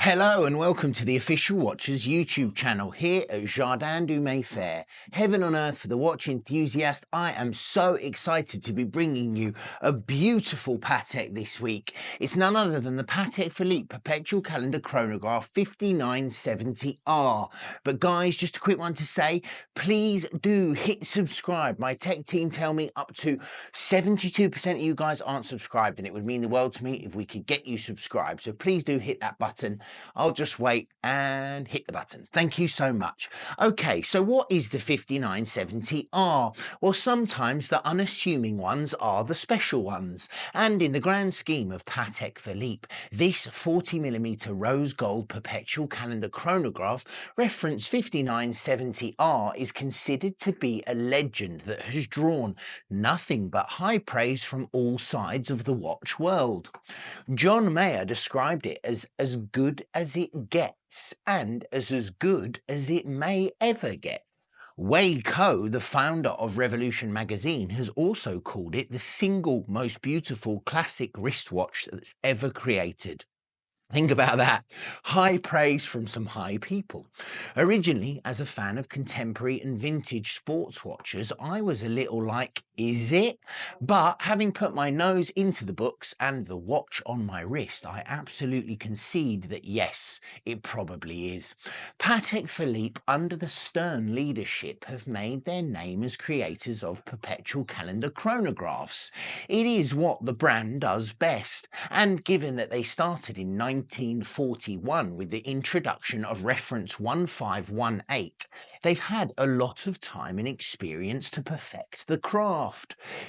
Hello and welcome to the Official Watchers YouTube channel here at Jardin du Mayfair. Heaven on earth for the watch enthusiast. I am so excited to be bringing you a beautiful Patek this week. It's none other than the Patek Philippe Perpetual Calendar Chronograph 5970R. But guys, just a quick one to say, please do hit subscribe. My tech team tell me up to 72% of you guys aren't subscribed, and it would mean the world to me if we could get you subscribed. So please do hit that button. I'll just wait and hit the button. Thank you so much. Okay, so what is the 5970R? Well, sometimes the unassuming ones are the special ones. And in the grand scheme of Patek Philippe, this 40mm rose gold perpetual calendar chronograph, reference 5970R, is considered to be a legend that has drawn nothing but high praise from all sides of the watch world. John Mayer described it as good as it gets and as good as it may ever get. Wei Ko, the founder of Revolution magazine, has also called it the single most beautiful classic wristwatch that's ever created. Think about that. High praise from some high people. Originally, as a fan of contemporary and vintage sports watches, I was a little like, is it? But having put my nose into the books and the watch on my wrist, I absolutely concede that yes, it probably is. Patek Philippe, under the Stern leadership, have made their name as creators of perpetual calendar chronographs. It is what the brand does best, and given that they started in 1941 with the introduction of reference 1518, they've had a lot of time and experience to perfect the craft.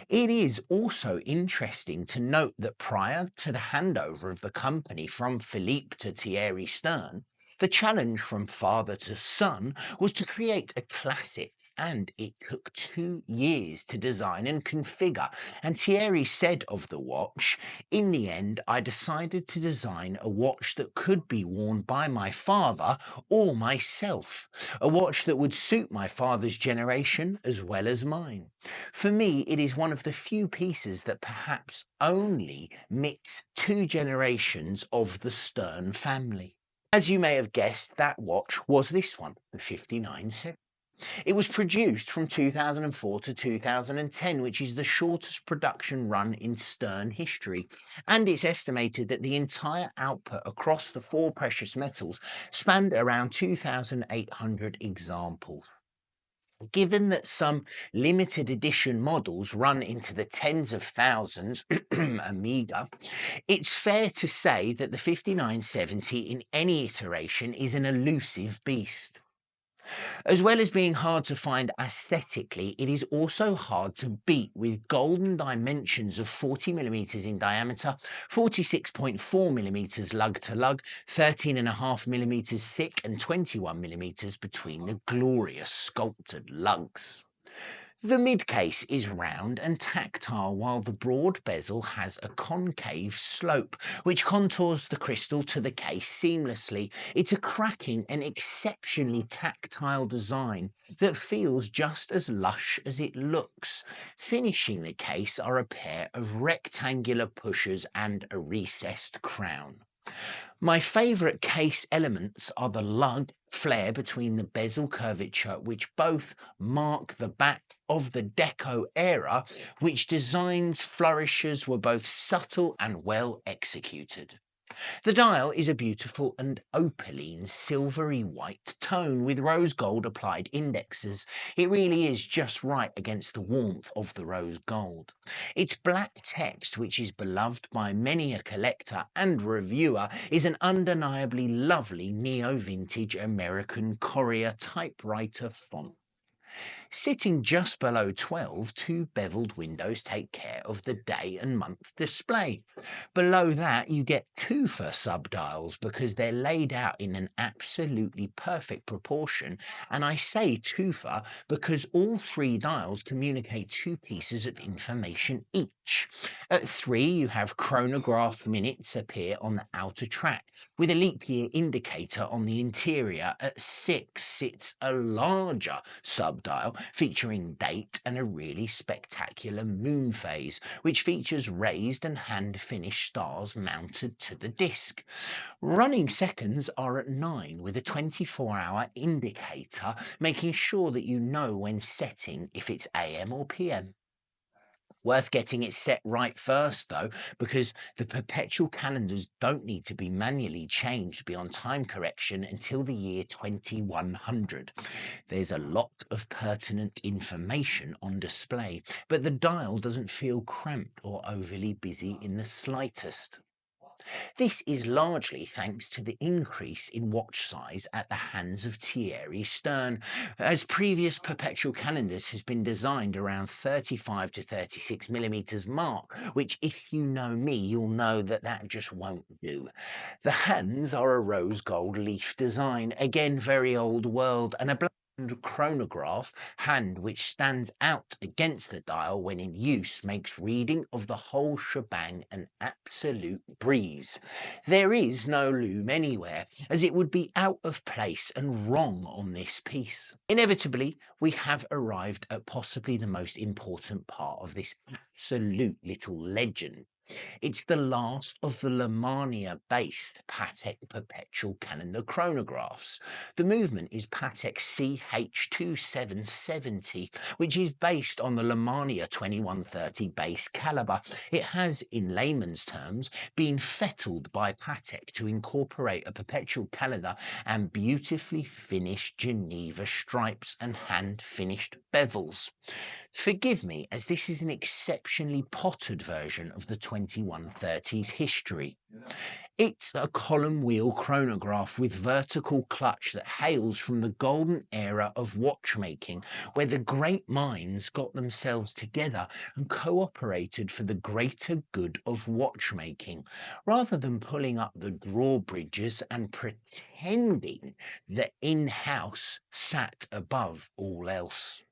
It is also interesting to note that prior to the handover of the company from Philippe to Thierry Stern, the challenge from father to son was to create a classic, and it took 2 years to design and configure. And Thierry said of the watch, "In the end, I decided to design a watch that could be worn by my father or myself, a watch that would suit my father's generation as well as mine." For me, it is one of the few pieces that perhaps only mix 2 generations of the Stern family. As you may have guessed, that watch was this one, the 5970. It was produced from 2004 to 2010, which is the shortest production run in Stern history. And it's estimated that the entire output across the 4 precious metals spanned around 2,800 examples. Given that some limited edition models run into the tens of thousands, Amiga, it's fair to say that the 5970 in any iteration is an elusive beast. As well as being hard to find aesthetically, it is also hard to beat with golden dimensions of 40mm in diameter, 46.4mm lug to lug, 13.5mm thick, and 21mm between the glorious sculpted lugs. The mid-case is round and tactile, while the broad bezel has a concave slope, which contours the crystal to the case seamlessly. It's a cracking and exceptionally tactile design that feels just as lush as it looks. Finishing the case are a pair of rectangular pushers and a recessed crown. My favourite case elements are the lug flare between the bezel curvature, which both mark the back of the Deco era, which designs flourishes were both subtle and well executed. The dial is a beautiful and opaline silvery white tone with rose gold applied indexes. It really is just right against the warmth of the rose gold. Its black text, which is beloved by many a collector and reviewer, is an undeniably lovely neo-vintage American Courier typewriter font. Sitting just below 12, 2 beveled windows take care of the day and month display. Below that, you get 2 subdials because they're laid out in an absolutely perfect proportion. And I say 2 because all 3 dials communicate 2 pieces of information each. At 3, you have chronograph minutes appear on the outer track with a leap year indicator on the interior. At 6 sits a larger subdial featuring date and a really spectacular moon phase, which features raised and hand-finished stars mounted to the disc. Running seconds are at 9 with a 24-hour indicator, making sure that you know when setting if it's AM or PM. Worth getting it set right first, though, because the perpetual calendars don't need to be manually changed beyond time correction until the year 2100. There's a lot of pertinent information on display, but the dial doesn't feel cramped or overly busy in the slightest. This is largely thanks to the increase in watch size at the hands of Thierry Stern, as previous perpetual calendars has been designed around 35 to 36 millimeters mark, which if you know me, you'll know that that just won't do. The hands are a rose gold leaf design, again very old world, and a black chronograph hand which stands out against the dial when in use makes reading of the whole shebang an absolute breeze. There is no loom anywhere, as it would be out of place and wrong on this piece. Inevitably, we have arrived at possibly the most important part of this absolute little legend. It's the last of the Lemania-based Patek Perpetual calendar chronographs. The movement is Patek CH2770, which is based on the Lemania 2130 base caliber. It has, in layman's terms, been fettled by Patek to incorporate a perpetual calendar and beautifully finished Geneva stripes and hand-finished bevels. Forgive me, as this is an exceptionally pottered version of the 2130s history. It's a column wheel chronograph with vertical clutch that hails from the golden era of watchmaking, where the great minds got themselves together and cooperated for the greater good of watchmaking, rather than pulling up the drawbridges and pretending that in-house sat above all else.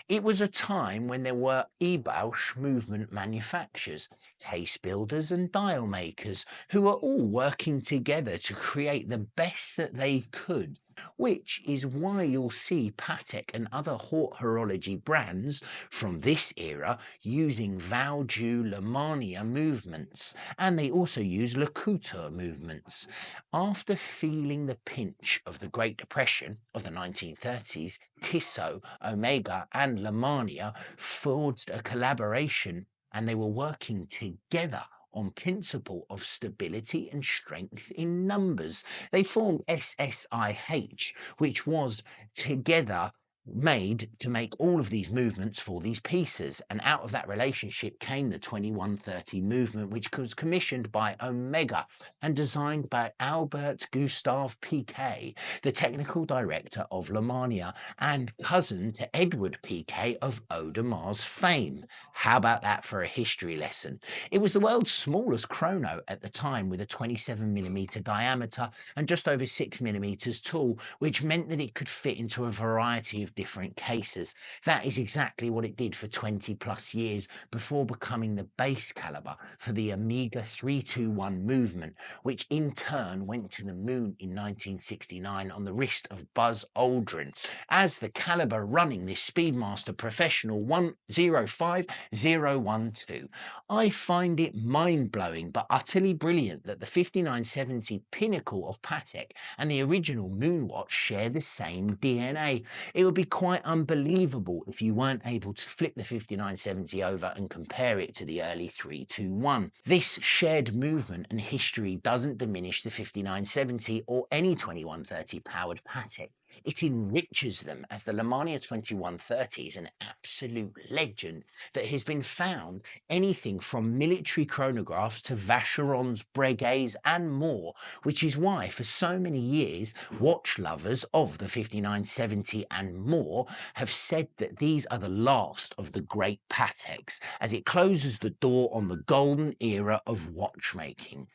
It was a time when there were Ebausch movement manufacturers, case builders and dial makers who were all working together to create the best that they could, which is why you'll see Patek and other haute horology brands from this era using Vaudoux Lemania movements, and they also use Le Couture movements. After feeling the pinch of the Great Depression of the 1930s, Tissot, Omega and Lemania forged a collaboration, and they were working together on principle of stability and strength in numbers. They formed SSIH, which was together made to make all of these movements for these pieces, and out of that relationship came the 2130 movement, which was commissioned by Omega and designed by Albert Gustave Piquet, the technical director of Lemania and cousin to Edward Piquet of Audemars fame. How about that for a history lesson? It was the world's smallest chrono at the time, with a 27mm diameter and just over 6mm tall, which meant that it could fit into a variety of different cases. That is exactly what it did for 20 plus years before becoming the base caliber for the Omega 321 movement, which in turn went to the moon in 1969 on the wrist of Buzz Aldrin as the caliber running this Speedmaster Professional 105012. I find it mind-blowing but utterly brilliant that the 5970 pinnacle of Patek and the original Moonwatch share the same DNA. It would be quite unbelievable if you weren't able to flip the 5970 over and compare it to the early 321. This shared movement and history doesn't diminish the 5970 or any 2130 powered Patek. It enriches them, as the Lemania 2130 is an absolute legend that has been found anything from military chronographs to Vacherons, Breguets and more, which is why for so many years watch lovers of the 5970 and more have said that these are the last of the great Pateks, as it closes the door on the golden era of watchmaking.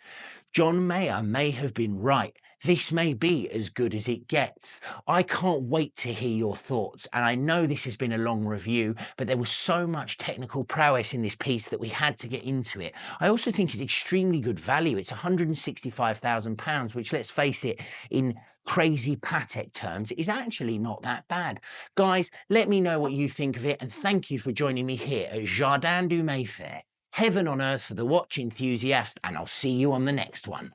John Mayer may have been right. This may be as good as it gets. I can't wait to hear your thoughts. And I know this has been a long review, but there was so much technical prowess in this piece that we had to get into it. I also think it's extremely good value. It's £165,000, which, let's face it, in crazy Patek terms, is actually not that bad. Guys, let me know what you think of it. And thank you for joining me here at Jardin du Mayfair. Heaven on earth for the watch enthusiast, and I'll see you on the next one.